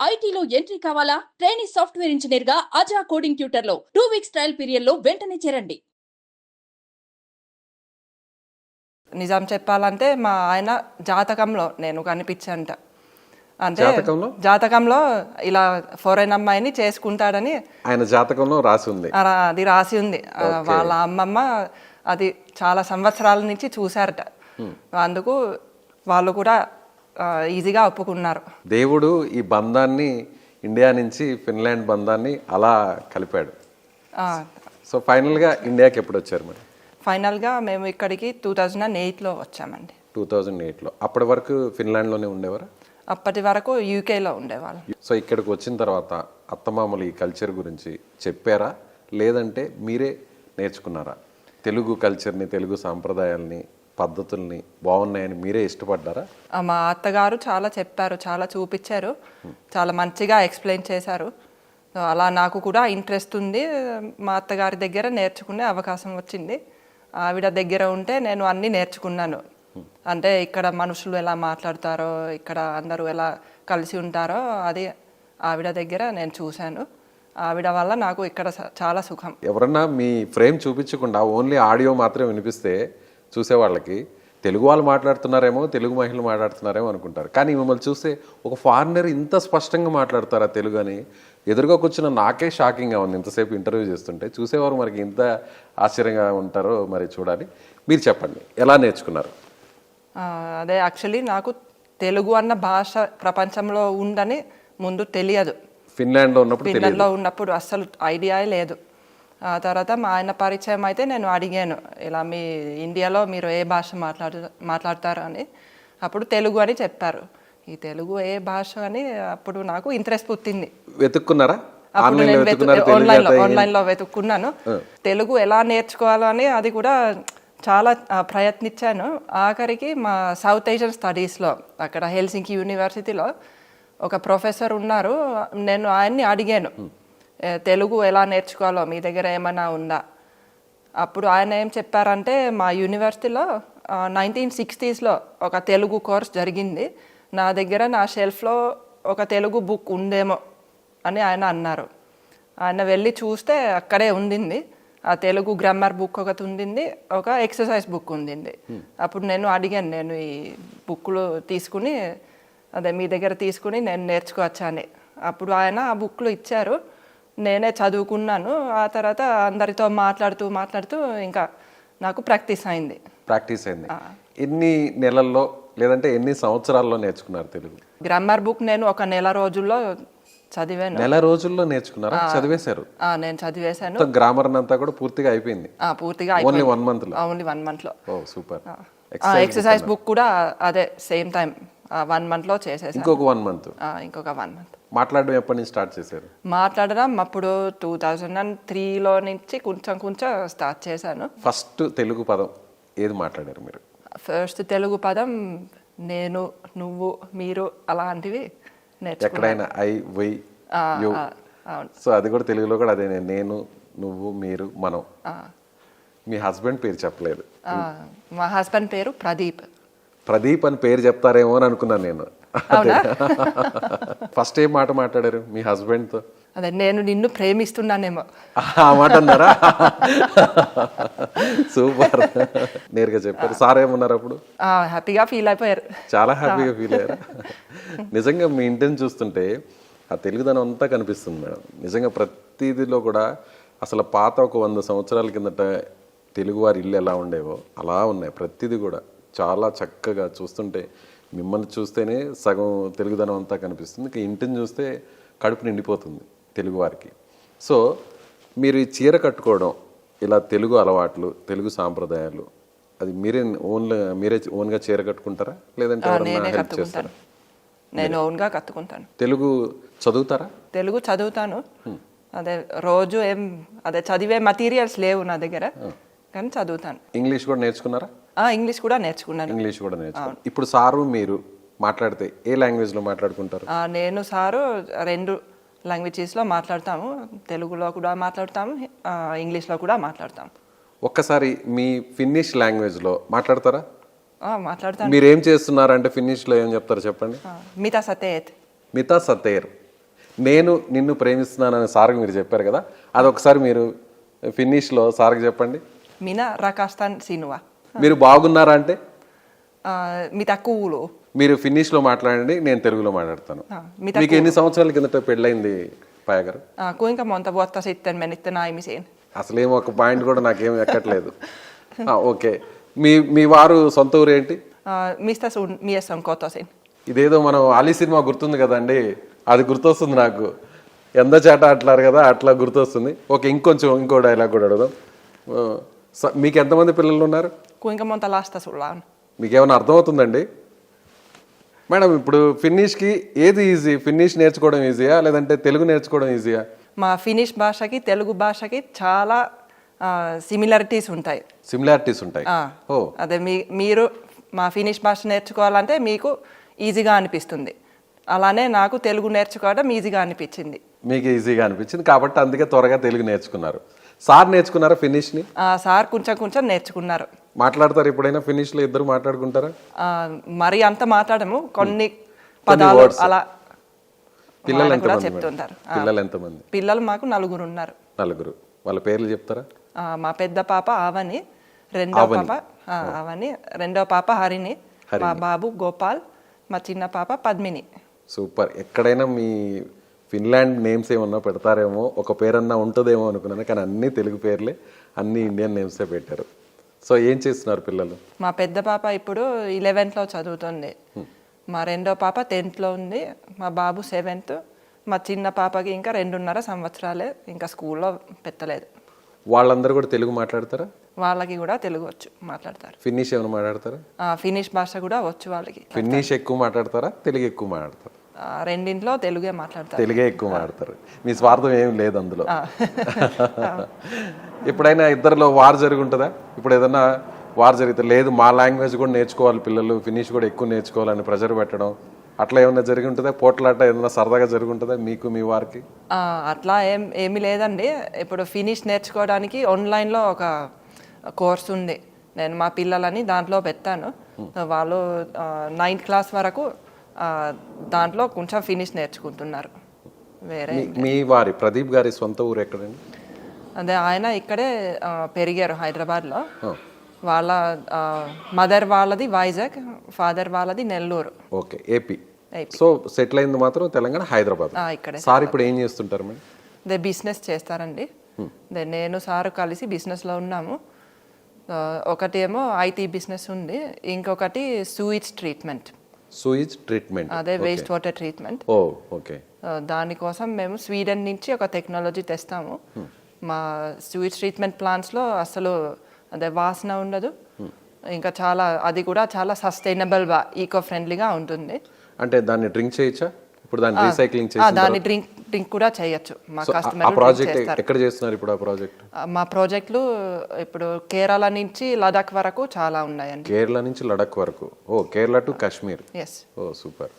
ఐటీలో ఎంట్రీ కావాలా? Trainee software engineer గా అజా కోడింగ్ ట్యూటర్ లో 2 వీక్స్ ట్రయల్ పీరియడ్ లో వెంటనే చేరండి. నిజం చెప్పాలంటే మా ఆయన జాతకంలో నేను కనిపించంట. అంటే జాతకంలో ఇలా ఫారెన్ అమ్మాయిని చేసుకుంటాడని ఆయన జాతకంలో రాసి ఉంది. అది రాసి ఉంది. వాళ్ళ అమ్మమ్మ అది చాలా సంవత్సరాల నుంచి చూశారట. అందుకు వాళ్ళు కూడా ఈజీగా ఒప్పుకున్నారు. దేవుడు ఈ బంధాన్ని ఇండియా నుంచి ఫిన్లాండ్ బంధాన్ని అలా కలిపాడు. సో ఫైనల్గా ఇండియాకి ఎప్పుడు వచ్చారు మరి? ఫైనల్గా మేము ఇక్కడికి 2008లో వచ్చామండి. 2008లో. అప్పటి వరకు ఫిన్లాండ్లోనే ఉండేవారు? అప్పటి వరకు యూకేలో ఉండేవాళ్ళు. సో ఇక్కడికి వచ్చిన తర్వాత అత్తమామలు ఈ కల్చర్ గురించి చెప్పారా, లేదంటే మీరే నేర్చుకున్నారా? తెలుగు కల్చర్ని, తెలుగు సాంప్రదాయాల్ని, పద్ధతుల్ని బాగున్నాయని మీరే ఇష్టపడ్డారా? మా అత్తగారు చాలా చెప్పారు, చాలా చూపించారు, చాలా మంచిగా ఎక్స్ప్లెయిన్ చేశారు. అలా నాకు కూడా ఇంట్రెస్ట్ ఉంది. మా అత్తగారి దగ్గర నేర్చుకునే అవకాశం వచ్చింది. ఆవిడ దగ్గర ఉంటే నేను అన్నీ నేర్చుకున్నాను. అంటే ఇక్కడ మనుషులు ఎలా మాట్లాడతారో, ఇక్కడ అందరూ ఎలా కలిసి ఉంటారో అది ఆవిడ దగ్గర నేను చూశాను. ఆవిడ వల్ల నాకు ఇక్కడ చాలా సుఖం. ఎవరన్నా మీ ఫ్రేమ్ చూపించకుండా ఓన్లీ ఆడియో మాత్రమే వినిపిస్తే చూసేవాళ్ళకి తెలుగు వాళ్ళు మాట్లాడుతున్నారేమో, తెలుగు మహిళలు మాట్లాడుతున్నారేమో అనుకుంటారు. కానీ మిమ్మల్ని చూస్తే ఒక ఫారినర్ ఇంత స్పష్టంగా మాట్లాడతారా తెలుగు అని ఎదురుగా కూర్చున్న నాకే షాకింగ్గా ఉంది. ఇంతసేపు ఇంటర్వ్యూ చేస్తుంటే చూసేవారు మనకి ఇంత ఆశ్చర్యంగా ఉంటారో మరి చూడాలి. మీరు చెప్పండి, ఎలా నేర్చుకున్నారు? అదే యాక్చువల్లీ నాకు తెలుగు అన్న భాష ప్రపంచంలో ఉందని ముందు తెలియదు. ఫిన్లాండ్లో ఉన్నప్పుడు అస్సలు ఐడియా లేదు. ఆ తర్వాత మా ఆయన పరిచయం అయితే నేను అడిగాను, ఇలా మీ ఇండియాలో మీరు ఏ భాష మాట్లాడతారు అని. అప్పుడు తెలుగు అని చెప్పారు. ఈ తెలుగు ఏ భాష అని అప్పుడు నాకు ఇంట్రెస్ట్ పుట్టింది. వెతుక్కున్నారా? అప్పుడు నేను ఆన్లైన్లో వెతుక్కున్నాను. తెలుగు ఎలా నేర్చుకోవాలో అని అది కూడా చాలా ప్రయత్నించాను. ఆఖరికి మా సౌత్ ఏషియన్ స్టడీస్లో అక్కడ హెల్సింకి యూనివర్సిటీలో ఒక ప్రొఫెసర్ ఉన్నారు. నేను ఆయన్ని అడిగాను, తెలుగు ఎలా నేర్చుకోవాలో మీ దగ్గర ఏమైనా ఉందా? అప్పుడు ఆయన ఏం చెప్పారంటే, మా యూనివర్సిటీలో 1960sలో ఒక తెలుగు కోర్స్ జరిగింది, నా దగ్గర నా షెల్ఫ్లో ఒక తెలుగు బుక్ ఉందేమో అని ఆయన అన్నారు. ఆయన వెళ్ళి చూస్తే అక్కడే ఉండింది. ఆ తెలుగు గ్రామర్ బుక్ ఒకటి ఉండింది, ఒక ఎక్సర్సైజ్ బుక్ ఉండింది. అప్పుడు నేను అడిగాను, నేను ఈ బుక్లు తీసుకుని మీ దగ్గర తీసుకుని నేను నేర్చుకోవచ్చా అని. అప్పుడు ఆయన ఆ బుక్లు ఇచ్చారు. నేనే చదువుకున్నాను. ఆ తర్వాత అందరితో మాట్లాడుతూ ఇంకా నాకు ప్రాక్టీస్ అయింది. ఎన్ని నెలల్లో లేదంటే ఎన్ని సంవత్సరాల్లో నేర్చుకున్నారు తెలుగు? గ్రామర్ బుక్ నేను ఒక నెల రోజుల్లో చదివాను. నెల రోజుల్లో నేర్చుకున్నారా? చదివేశారు? నేను చదివేశాను. గ్రామర్ అంతా కూడా పూర్తిగా అయిపోయింది? పూర్తిగా ఓన్లీ 1 month లో? ఓన్లీ 1 month లో. ఓ సూపర్. ఎక్సర్సైజ్ బుక్ కూడా అదే సేమ్ టైం 1 month లో చేసేసాను. ఇంకొక 1 month? ఇంకొక 1 month. మాట్లాడడం ఎప్పటి నుంచి స్టార్ట్ చేశారు? మాట్లాడడం అప్పుడు 2003లో నుంచి కొంచెం స్టార్ట్ చేశాను. ఫస్ట్ తెలుగు పదం ఏది మాట్లాడారు మీరు? ఫస్ట్ తెలుగు పదం నేను, నువ్వు, మీరు అలాంటివి నేర్చుకున్నాను. ఎక్కడైనా ఐ, వై, యు. సో అది కూడా తెలుగులో కూడా అదే, నేను, నువ్వు, మీరు, మనం. మీ హస్బెండ్ పేరు చెప్పలేదు. మా హస్బెండ్ పేరు ప్రదీప్. ప్రదీప్ అని పేరు చెప్తారేమో అని అనుకున్నాను నేను. ఫస్ట్ ఏం మాట మాట్లాడారు మీ హస్బెండ్తో? అదే, నేను నిన్ను ప్రేమిస్తున్నానేమో ఆ మాట అన్నారా? సూపర్, నేరుగా చెప్పారు. సార్ ఏమన్నారు అప్పుడు? హ్యాపీగా ఫీల్ అయిపోయారు. చాలా హ్యాపీగా ఫీల్ అయ్యారు. నిజంగా మీ ఇంటిని చూస్తుంటే ఆ తెలుగుదనం అంతా కనిపిస్తుంది మేడం. నిజంగా ప్రతిదిలో కూడా అసలు పాత ఒక 100 సంవత్సరాల కిందట తెలుగువారి ఇల్లు ఎలా ఉండేవో అలా ఉన్నాయి. ప్రతిదీ కూడా చాలా చక్కగా చూస్తుంటే, మిమ్మల్ని చూస్తేనే సగం తెలుగుదనం అంతా కనిపిస్తుంది. ఇక ఇంటిని చూస్తే కడుపు నిండిపోతుంది తెలుగువారికి. సో మీరు ఈ చీర కట్టుకోవడం, ఇలా తెలుగు అలవాట్లు, తెలుగు సాంప్రదాయాలు, అది మీరే ఓన్గా చీర కట్టుకుంటారా, లేదంటే హెల్ప్ చేస్తారా? నేను ఓన్గా కట్టుకుంటాను. తెలుగు చదువుతారా? తెలుగు చదువుతాను. అదే రోజు చదివే మెటీరియల్స్ లేవు నా దగ్గర, కానీ చదువుతాను. ఇంగ్లీష్ కూడా నేర్చుకున్నారా? ఇంగ్లీష్ కూడా నేర్చుకున్నాను. ఇంగ్లీష్ కూడా నేర్చుకున్నాను. ఇప్పుడు సారు మీరు మాట్లాడితే ఏ లాంగ్వేజ్లో మాట్లాడుకుంటారు? నేను సారు 2 లాంగ్వేజెస్లో మాట్లాడతాము. తెలుగులో కూడా మాట్లాడతాము, ఇంగ్లీష్లో కూడా మాట్లాడతాము. ఒక్కసారి మీ ఫిన్నిష్ లాంగ్వేజ్లో మాట్లాడతారా? మాట్లాడతాను. మీరు ఏం చేస్తున్నారు అంటే ఫిన్నిష్లో ఏం చెప్తారు చెప్పండి. మితా సతేత్. మితా సతేర్ నేను నిన్ను ప్రేమిస్తున్నానని సార్కి మీరు చెప్పారు కదా, అదొకసారి మీరు ఫినిష్లో సార్కి చెప్పండి. Minä rakastan sinua. మీరు బాగున్నారా అంటే Mitä kuuluu? మీరు ఫినిష్లో మాట్లాడండి, నేను తెలుగులో మాట్లాడతాను. mitä మీకు ఎన్ని సంవత్సరాల కిందట పెళ్ళైంది పాయ గారు? Kuinka monta vuotta sitten menitte naimisiin? అసలేం ఒక పాయింట్ కూడా నాకేం ఎక్కట్లేదు. ఓకే, మీ వారు సొంత ఊరు ఏంటి? Mistä sun mies on kotoisin? ఇదేదో మనం ఆలీ సినిమా గుర్తుంది కదండి, అది గుర్తొస్తుంది నాకు. ఎంత చేట అట్లారు కదా, అట్లా గుర్తొస్తుంది. ఓకే, ఇంకో డైలాగ్ కూడా అడుగుదాం. మీకు ఎంతమంది పిల్లలు ఉన్నారు? Kuinka monta lasta sulla on? మీకేమైనా అర్థమవుతుందండి మేడం? ఇప్పుడు ఫినిష్కి ఏది ఈజీ? ఫినిష్ నేర్చుకోవడం ఈజీయా లేదంటే తెలుగు నేర్చుకోవడం ఈజీయా? మా ఫినిష్ భాషకి తెలుగు భాషకి చాలా సిమిలారిటీస్ ఉంటాయి. సిమిలారిటీస్ ఉంటాయి. ఓ, అదే మీరు మా ఫినిష్ భాష నేర్చుకోవాలంటే మీకు ఈజీగా అనిపిస్తుంది, అలానే నాకు తెలుగు నేర్చుకోవడం ఈజీగా అనిపించింది. మీకు ఈజీగా అనిపించింది కాబట్టి అందుకే త్వరగా తెలుగు నేర్చుకున్నారు. సార్ నేర్చుకున్నారా ఫినిష్ని? సార్ కొంచెం నేర్చుకున్నారు. మాట్లాడతారు ఎప్పుడైనా ఫినిష్లో? ఇద్దరు మాట్లాడుకుంటారా? మరి అంత మాట్లాడము, కొన్ని పదాలు అలా. పిల్లలు కూడా ఎంతమంది? చెప్తుంటారు. పిల్లలు ఎంతమంది? పిల్లలు మాకు 4 ఉన్నారు. 4. వాళ్ళ పేర్లు చెప్తారా? మా పెద్ద పాప అవని, రెండో పాప హరిణి, మా బాబు గోపాల్, మా చిన్న పాప పద్మిని. సూపర్. ఎక్కడైనా మీ ఫిన్లాండ్ నేమ్స్ ఏమన్నా పెడతారేమో, ఒక పేరన్నా ఉంటుందేమో అనుకున్నాను, కానీ అన్ని తెలుగు పేర్లే, అన్ని ఇండియన్ నేమ్సే పెట్టారు. సో ఏం చేస్తున్నారు పిల్లలు? మా పెద్ద పాప ఇప్పుడు 11th చదువుతుంది, మా రెండో పాప 10th ఉంది, మా బాబు 7th, మా చిన్న పాపకి ఇంకా 2.5 సంవత్సరాలే, ఇంకా స్కూల్లో పెట్టలేదు. వాళ్ళందరూ కూడా తెలుగు మాట్లాడతారా? వాళ్ళకి కూడా తెలుగు వచ్చు, మాట్లాడతారు. ఫినిష్ ఏమైనా మాట్లాడతారా? ఫినిష్ భాష కూడా వచ్చు వాళ్ళకి. ఫినిష్ ఎక్కువ మాట్లాడతారా, తెలుగు ఎక్కువ మాట్లాడతారా? రెండింట్లో తెలుగే మాట్లాడతారు. తెలుగే ఎక్కువ మాట్లాడతారు. మీ స్వార్థం ఏం లేదు అందులో. ఎప్పుడైనా ఇద్దరిలో వార్ జరుగుంటుందా? ఇప్పుడు ఏదన్నా వార్ జరిగితే, లేదు మా లాంగ్వేజ్ కూడా నేర్చుకోవాలి పిల్లలు, ఫినిష్ కూడా ఎక్కువ నేర్చుకోవాలని ప్రెజర్ పెట్టడం, అట్లా ఏమన్నా జరిగి ఉంటుందా? పోట్లాట ఏదైనా సరదాగా జరుగుంటుందా మీకు మీ వారికి? అట్లా ఏమీ లేదండి. ఇప్పుడు ఫినిష్ నేర్చుకోవడానికి ఆన్లైన్లో ఒక కోర్స్ ఉంది, నేను మా పిల్లలని దాంట్లో పెట్టాను. వాళ్ళు 9th క్లాస్ వరకు దాంట్లో కొంచెం ఫినిష్ నేర్చుకుంటున్నారు. వేరే మీ వారి ప్రదీప్ గారి సొంత ఊరు ఎక్కడండి? అదే ఆయన ఇక్కడే పెరిగారు హైదరాబాద్లో. వాళ్ళ మదర్ వాళ్ళది వైజాగ్, ఫాదర్ వాళ్ళది Nellore. Okay, AP. So settle అయింది మాత్రం తెలంగాణ, హైదరాబాద్. ఇక్కడే. సార్ ఇప్పుడు ఏం చేస్తుంటారు మేడం? అదే బిజినెస్ చేస్తారండి. నేను సారు కలిసి బిజినెస్లో ఉన్నాము. ఒకటి ఏమో ఐటీ బిజినెస్ ఉంది, ఇంకొకటి సూయిజ్ ట్రీట్మెంట్. సూయిజ్ ట్రీట్మెంట్, అదే వేస్ట్ వాటర్ ట్రీట్మెంట్. ఓ ఓకే. దానికోసం మేము స్వీడన్ నుంచి ఒక టెక్నాలజీ తెస్తాము. మా సూయిజ్ ట్రీట్మెంట్ ప్లాంట్స్లో అసలు అదే వాసన ఉండదు, ఇంకా అది కూడా చాలా సస్టైనబుల్గా, ఈకో ఫ్రెండ్లీగా ఉంటుంది. అంటే దాన్ని డ్రింక్ చేయొచ్చా? ఇప్పుడు దాన్ని రీసైక్లింగ్ చేసి దాన్ని డ్రింక్ కూడా చేయొచ్చు. మా కస్టమర్ ఆ ప్రాజెక్ట్ ఎక్కడ చేస్తున్నారు ఇప్పుడు? ఆ ప్రాజెక్ట్ మా ప్రాజెక్టులు ఇప్పుడు కేరళ నుంచి లదాఖ్ వరకు చాలా ఉన్నాయండి. కేరళ నుంచి లడాక్ వరకు. Oh, Kerala to Kashmir. Yes. Oh super.